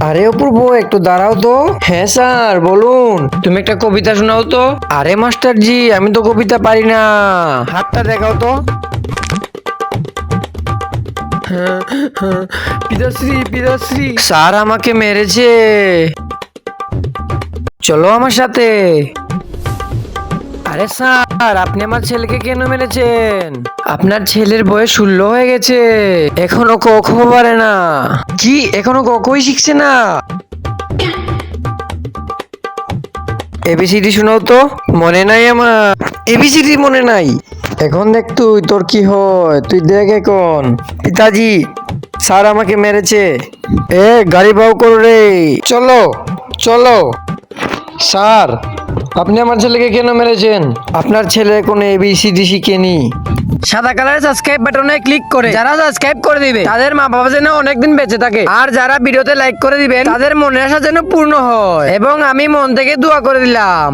আরে অপূর্ব, একটু দাঁড়াও তো। হ্যাঁ স্যার বলুন। তুমি একটা কবিতা শোনাও তো। আরে মাস্টার জি, আমি তো কবিতা পারি না। হাতটা দেখাও তো। পিতাশ্রী, পিতাশ্রী, স্যার আমাকে মেরেছে। চলো আমার সাথে। আরে স্যার, আপনি আমার ছেলেকে কেন মেরেছেন? আপনার ছেলের বয়স 16 হয়ে গেছে, এখনো ক খ পারে না। কি, এখনো ক খই শিখছে না? এবিসিডি শোনাও তো। মনে নাই আমার, এবিসিডি মনে নাই। এখন দেখ তুই, তোর কি হয় তুই দেখ এখন। পিতাজি, স্যার আমাকে মেরেছে। এ গাড়ি বাউ করো রে। চলো চলো। স্যার, আপনি আমার ছেলেকে কেন মেরেছেন? আপনার ছেলে কোনো এবিসিডি শিখেনি। সাদা কালারের সাবস্ক্রাইব বাটনে ক্লিক করে যারা সাবস্ক্রাইব করে দিবে তাদের মা বাবা যেন অনেকদিন বেঁচে থাকে, আর যারা ভিডিওতে লাইক করে দিবেন তাদের মনের আশা যেন পূর্ণ হয়, এবং আমি মন থেকে দোয়া করে দিলাম।